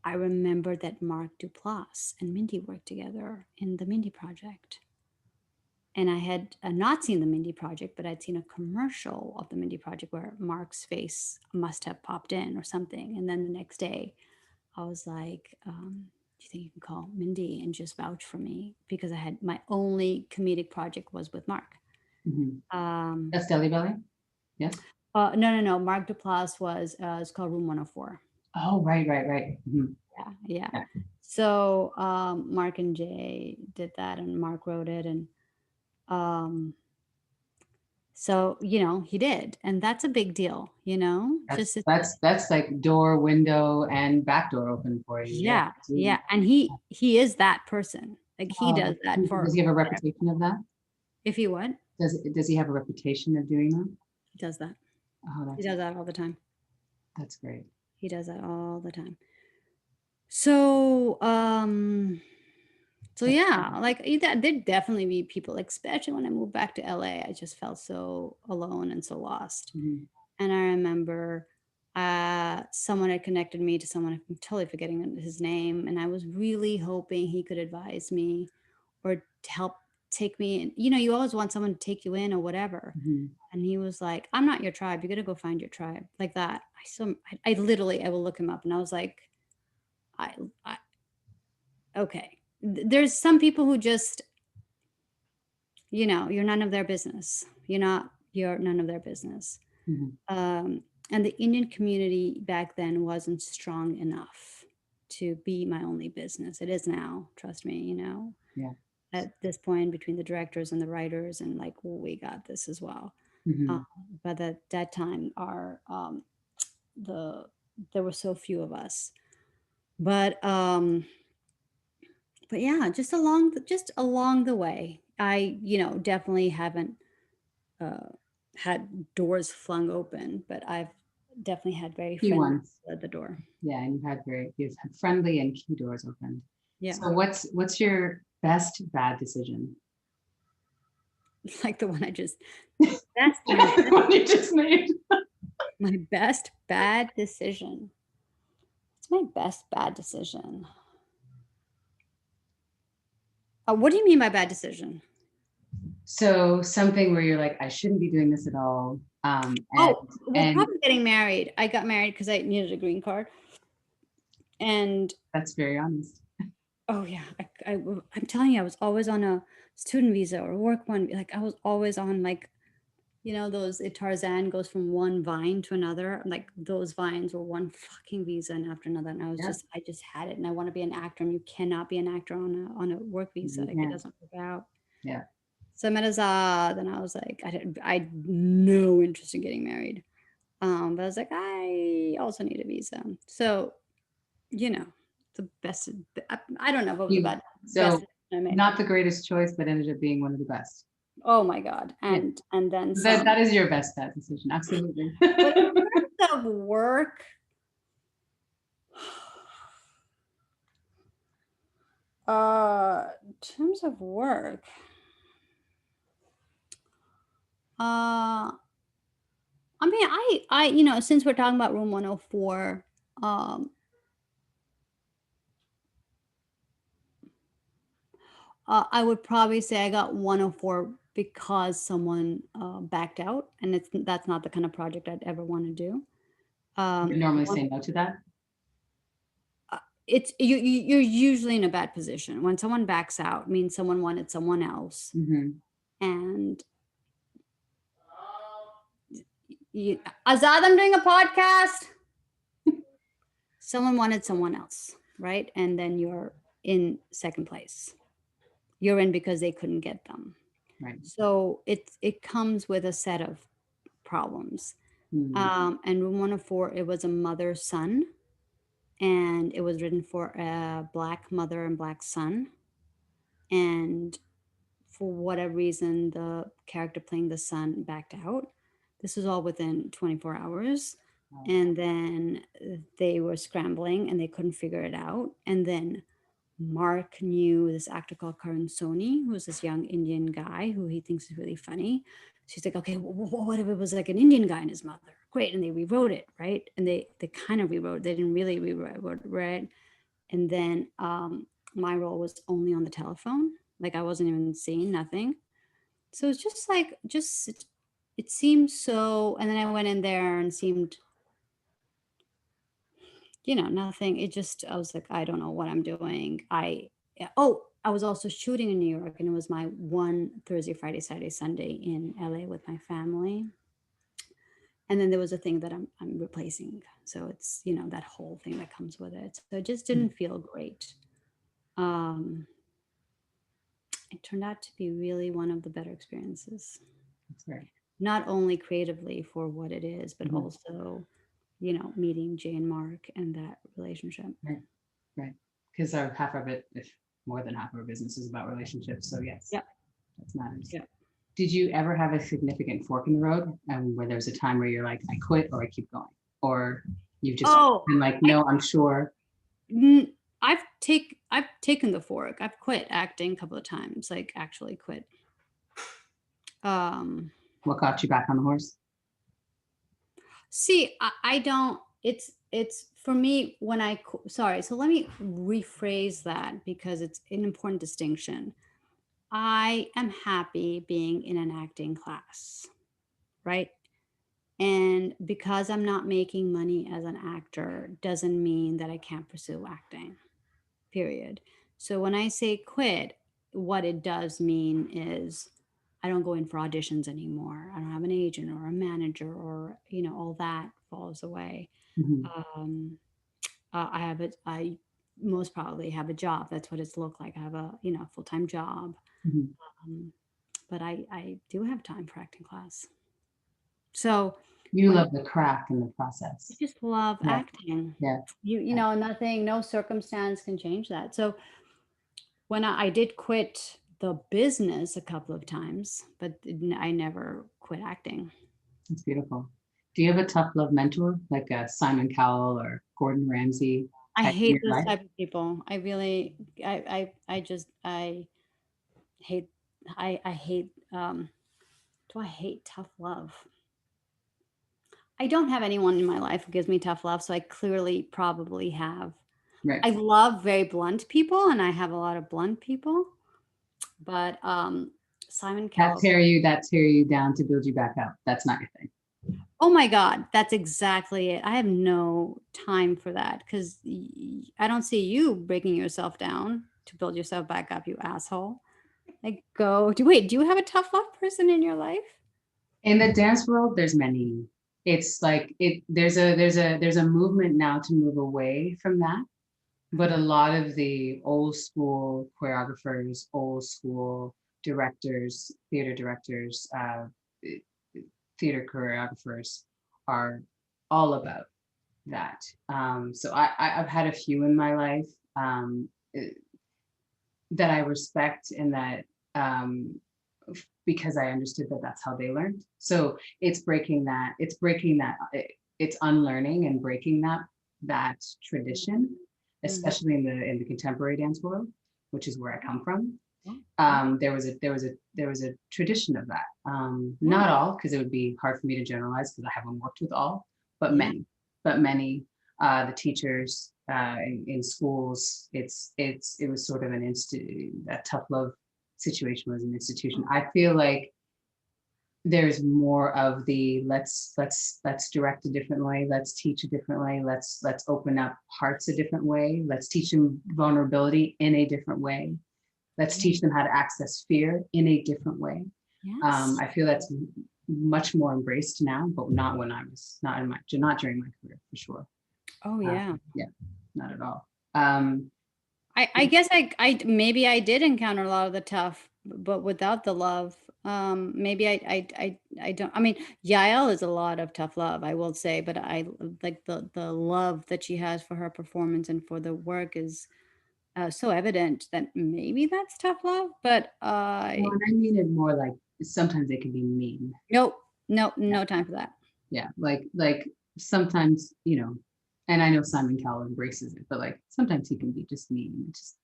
I remembered that Mark Duplass and Mindy worked together in the Mindy Project. And I had not seen the Mindy Project, but I'd seen a commercial of the Mindy Project where Mark's face must have popped in or something. And then the next day, I was like, do you think you can call Mindy and just vouch for me? Because I had my only comedic project was with Mark. Mhm. Um, That's Deli Belly? Yes? no. Mark Duplass was, it's called Room 104. Oh, right. Mhm. Yeah. Yeah. So Mark and Jay did that, and Mark wrote it, and um, so he did, and that's a big deal. That's Just it's, that's that's like door, window, and back door open for you. Yeah, yeah, absolutely. and he is that person. Like he Oh, does that does for he have a reputation of that? if he what Does he have a reputation of doing that? he does that. Oh, He that's does that all the time. that's great. He does that all the time. So That's yeah, like there'd definitely be people, like especially when I moved back to LA, I just felt so alone and so lost. mhm. And I remember someone had connected me to someone, I'm totally forgetting his name, and I was really hoping he could advise me or to help take me in. You always want someone to take you in or whatever. Mhm. And he was like, I'm not your tribe. You got to go find your tribe, like that. I literally, I will look him up, and I was like, I, I okay. There's some people who just, you're none of their business. You're none of their business. Mhm. Um, and the Indian community back then wasn't strong enough to be my only business. It is now, trust me, Yeah. at this point between the directors and the writers, and like, well, we got this as well. Um, Mhm. but at that time, there were so few of us. But yeah, just along the way, I definitely haven't uh, had doors flung open, but I've definitely had very Key friendly ones. at the door. Yeah, and you've had friendly and key doors opened. Yeah, So what's your best bad decision? like the one I just that's my best What you just made. my best bad decision. It's my best bad decision. What do you mean by bad decision? So something where you're like, I shouldn't be doing this at all. And Oh, well, and probably getting married. I got married because I needed a green card, and that's very honest. oh yeah, I'm telling you, I was always on a student visa or work one. Like I was always on, like, those Tarzan goes from one vine to another. Like those vines were one fucking visa and after another. And Yeah, I just had it. And I want to be an actor, and you cannot be an actor on a work visa. you Like it can. doesn't work out. Yeah. So I met Azad, and I was like, I had no interest in getting married. But I was like, I also need a visa. So, you know, the best. I don't know what was the You best so decision I made. not the greatest choice, but ended up being one of the best. Oh my god, Yeah. and then That some. is your best bad decision. Absolutely. But in terms of work, in terms of work, uh, I mean, since we're talking about Room 104, um, I would probably say I got 104 because someone backed out, and that's not the kind of project I'd ever want to do. You Um, would normally one- say no to that. it's you're usually in a bad position when someone backs out. It means someone wanted someone else, Mhm. and Azad, I'm doing a podcast. Someone wanted someone else, right? And then you're in second place. You're in because they couldn't get them. Right. So it comes with a set of problems. Mm. And Room 104, it was a mother son, and it was written for a black mother and black son. And for whatever reason, the character playing the son backed out. This was all within 24 hours. Wow. And then they were scrambling and they couldn't figure it out. And then Mark knew this actor called Karan Soni, who's this young Indian guy who he thinks is really funny. So he's like, okay, what if it was like an Indian guy and his mother? Great. And they rewrote it, right? And they kind of rewrote, they didn't really rewrite, right? And then my role was only on the telephone. Like I wasn't even seeing nothing. So it's just like, it seemed so, and then I went in there and seemed, nothing. I was like, I don't know what I'm doing. I was also shooting in New York, and it was my one Thursday, Friday, Saturday, Sunday in LA with my family. And then there was a thing that I'm replacing. So it's, that whole thing that comes with it. So it just didn't feel great. Um, it turned out to be really one of the better experiences, That's right. not only creatively for what it is, but Mhm. also, meeting Jay and Mark and that relationship. Right. Right. Because our half of it, if more than half of our business is about relationships. So yes, Yep. that matters. Yep. Did you ever have a significant fork in the road and where there's a time where you're like, I quit or I keep going? Or you've just Oh, been like, I no, I'm sure. N I've taken the fork. I've quit acting a couple of times, like, actually quit. Um, What got you back on the horse? see, I don't it's for me when sorry, so let me rephrase that because it's an important distinction. I am happy being in an acting class, right? And because I'm not making money as an actor doesn't mean that I can't pursue acting. Period. So when I say quit, what it does mean is I don't go in for auditions anymore. I don't have an agent or a manager or, all that falls away. Mhm. Um, I most probably have a job. That's what it's looked like. I have a, full-time job. Mhm. Um, but I do have time for acting class. So You when love the crack in the I process. just love Yeah. acting, Yeah. Yeah. nothing, no circumstance can change that. So when I did quit the business a couple of times, but I never quit acting. It's beautiful. Do you have a tough love mentor like Simon Cowell or Gordon Ramsay I type in hate your those life? type of people. I really, I just, I hate, I hate, do I hate tough love? I don't have anyone in my life who gives me tough love, so I clearly probably have. Right. I love very blunt people, and I have a lot of blunt people, but Simon Cowell. That tear you down to build you back up. That's not your thing. Oh my God, that's exactly it. I have no time for that because I don't see you breaking yourself down to build yourself back up, you asshole. Like, do you have a tough love person in your life? In the dance world, there's many. It's like there's a movement now to move away from that. But a lot of the old school choreographers, old school directors, theater directors, theater choreographers are all about that. So I've had a few in my life eh, that I respect and that because I understood that that's how they learned. So it's unlearning and breaking that tradition, Mhm. especially in the contemporary dance world, which is where I come from. Yeah, yeah, There was a tradition of that. yeah, Not all, because it would be hard for me to generalize because I haven't worked with all, but yeah. many. The teachers in schools, it was sort of an institute. That tough love situation was an institution. I feel like there's more of the let's direct a different way, let's teach a different way, let's open up hearts a different way, let's teach them vulnerability in a different way, let's Yeah. teach them how to access fear in a different way. Yes. I feel that's much more embraced now, but not when I was not during my career for sure. Oh yeah. Yeah, not at all. Um, I guess I maybe I did encounter a lot of the tough, but without the love. Maybe I don't. I mean, Yael is a lot of tough love, I will say, but I like the love that she has for her performance and for the work is so evident that maybe that's tough love. But well, and I mean it more like sometimes they can be mean. nope, nope, Yeah, no time for that. yeah, like sometimes and I know Simon Cowell embraces it, but like sometimes he can be just mean, just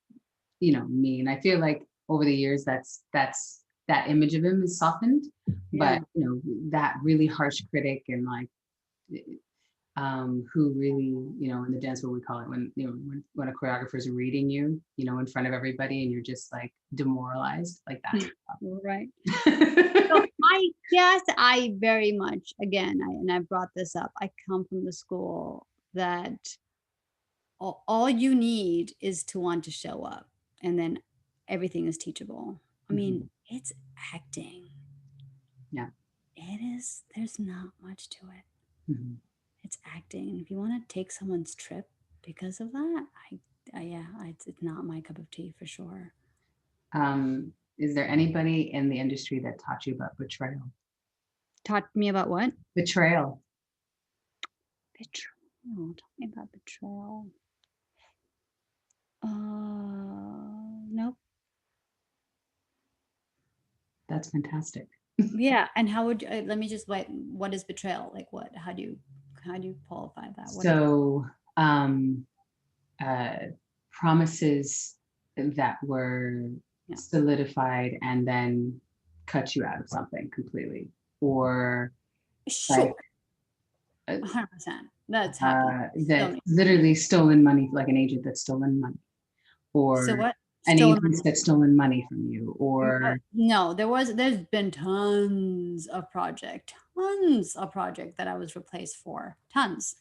mean. I feel like over the years that image of him is softened, Yeah. but that really harsh critic and like who really, in the dance world we call it when when a choreographer is reading you, in front of everybody and you're just like demoralized, like that's Right. So the I guess I very much, again, and I brought this up. I come from the school that all you need is to want to show up, and then everything is teachable. I mean, Mhm. it's acting. Yeah. It is. There's not much to it. Mhm. It's acting. And if you want to take someone's trip because of that, yeah, it's not my cup of tea for sure. Is there anybody in the industry that taught you about betrayal? Taught me about what? Betrayal. Betrayal. Tell me about betrayal. Nope. That's fantastic. Yeah, and how would let me just wait. What is betrayal? Like what? How do you qualify that? What is So, um, uh, promises that were yeah? solidified and then cut you out of something completely, or like Sure, uh, 100%. That's happened so that many times. literally stolen money, like an agent that's stolen money, So or what? an Stolen agent money. that's stolen money from you, or No, there's been tons of project that I was replaced for, tons.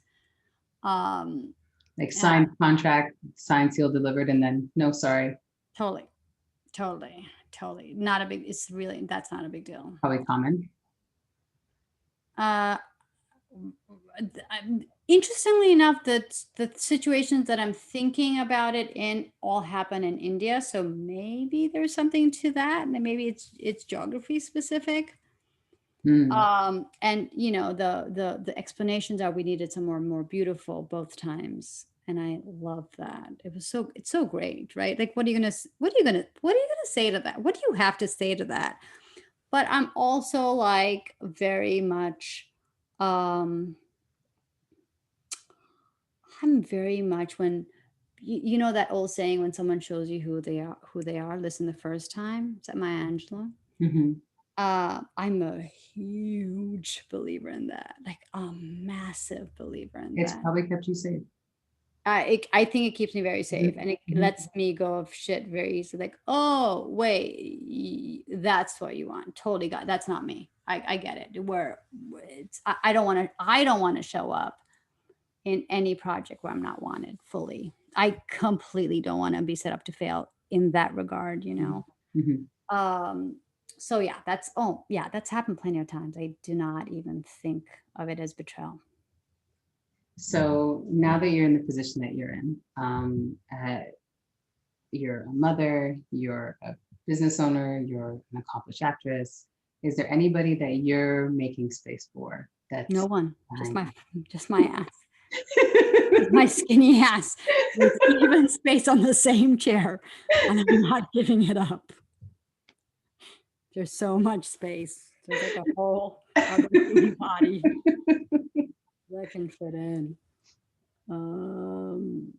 Um, like uh, signed contract, signed, sealed, delivered, and then no, sorry, totally, totally. Not a big. It's really that's not a big deal. probably common. Uh, Interestingly enough, the situations that I'm thinking about it in all happen in India, so maybe there's something to that, and maybe it's geography specific. Mm. And the explanations are we needed some more beautiful both times, and I love that. It's so great, right? Like, what are you gonna say to that? What do you have to say to that? But I'm also like very much, um, I'm very much when you know that old saying when someone shows you who they are, listen the first time. Is that Maya Angelou? Hmm. I'm a huge believer in that, like a massive believer in It's that. probably kept you safe. I think it keeps me very safe, Mhm. and it Mhm. lets me go of shit very easy. Like, oh wait, that's what you want. Totally got. That's not me. I get it. I don't want to. I don't want to show up in any project where I'm not wanted fully. I completely don't want to be set up to fail in that regard. Mhm. Mhm. Um, so yeah, that's happened plenty of times. I do not even think of it as betrayal. So now that you're in the position that you're in, you're a mother, you're a business owner, you're an accomplished actress. Is there anybody that you're making space for No that's one, behind just my ass, you? my skinny ass with even space on the same chair, and I'm not giving it up. There's so much space. There's like a whole other skinny body that can fit in. Um,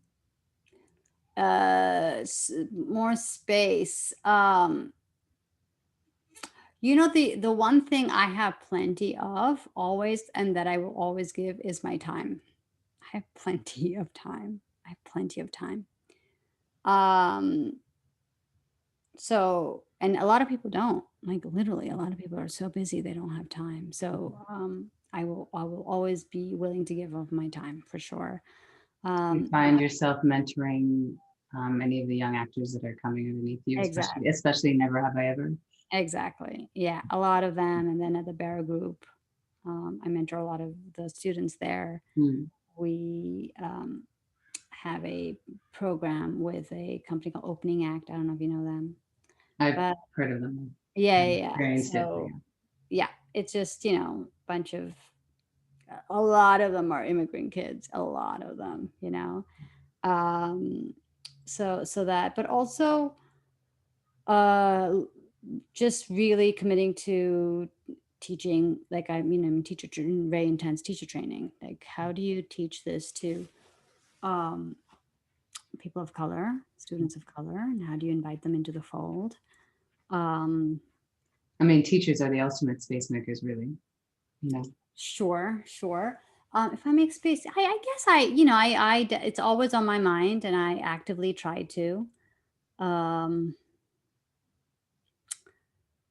More space. The one thing I have plenty of always, and that I will always give, is my time. I have plenty of time. I have plenty of time. Um, and a lot of people don't. Like literally, a lot of people are so busy they don't have time. So I will always be willing to give of my time for sure. You Um, find yourself mentoring any of the young actors that are coming underneath you, exactly. especially Never Have I Ever. Exactly. Yeah, a lot of them, and then at the Barra Group, I mentor a lot of the students there. Hmm. We have a program with a company called Opening Act. I don't know if you know them, I've but heard of them. yeah, I've yeah. Yeah. experienced it. So yeah, it's just bunch of a lot of them are immigrant kids. A lot of them. Um, so that, but also uh just really committing to teaching. Like I'm very intense teacher training. Like, how do you teach this to um people of color, students of color, and how do you invite them into the fold? um I mean, teachers are the ultimate space makers, really. You know, sure. If I make space, I guess it's always on my mind, and I actively try to um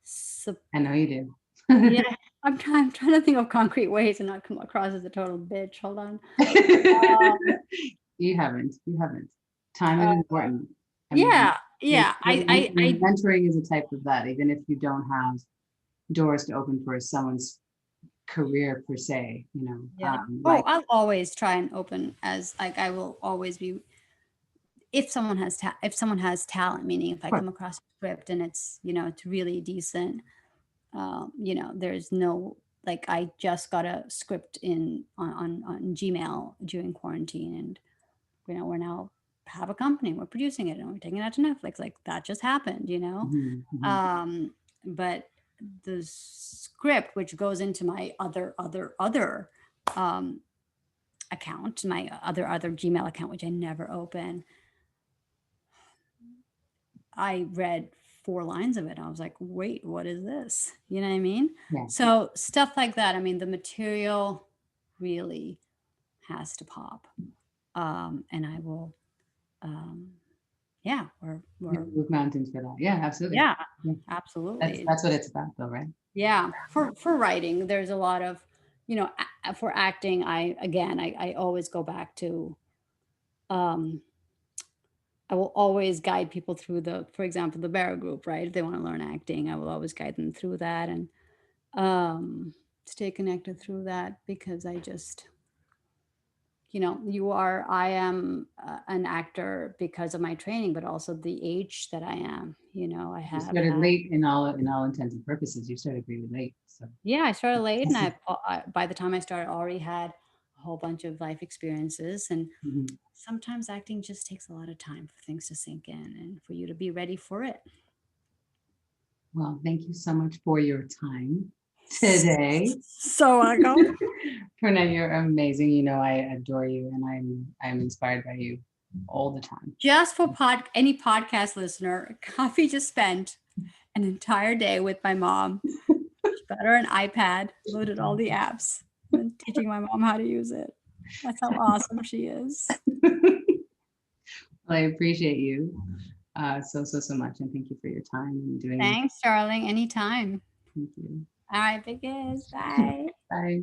so I know you yeah. do. I'm trying to think of concrete ways and not come across as a total bitch. Hold on. You haven't. You haven't. Time is Uh, important. I mean, yeah, yeah. mentoring is a type of that, even if you don't have doors to open for someone's career per se, you know, Yeah. Oh, like, I'll always try and open as like I will always be if someone has if someone has talent, meaning if I of course. come across a script and it's it's really decent, there's no like I just got a script in on Gmail during quarantine, and we're now have a company, we're producing it, and we're taking it out to Netflix. Like that just happened. Mhm, mhm. Um, but the script, which goes into my other um, account, my other Gmail account, which I never open, I read 4 lines of it. I was like, wait, what is this? You know what I mean? Yeah. So stuff like that. I mean, the material really has to pop. And I will, um, yeah, You move mountains for that. Yeah, absolutely. yeah, Yeah. absolutely. That's what it's about though, right? Yeah. For writing, there's a lot of, for acting, I always go back to, um, I will always guide people through for example, the Barra group, right? If they want to learn acting, I will always guide them through that and stay connected through that because I just, I am an actor because of my training, but also the age that I am. I You have started had, late in all intents and purposes. You started really late. So yeah, I started late and this is, by the time I started, I already had a whole bunch of life experiences. And mhm. sometimes acting just takes a lot of time for things to sink in and for you to be ready for it. Well, thank you so much for your time today. So welcome. Poorna, you're amazing. You know, I adore you and I'm inspired by you all the time. Just for any podcast listener, Coffee just spent an entire day with my mom. She got her an iPad, loaded all the apps, and teaching my mom how to use it. That's how awesome she is. Well, I appreciate you so much, and thank you for your time and doing. Thanks, darling. Anytime. Thank you. All right, big is. Bye. Bye.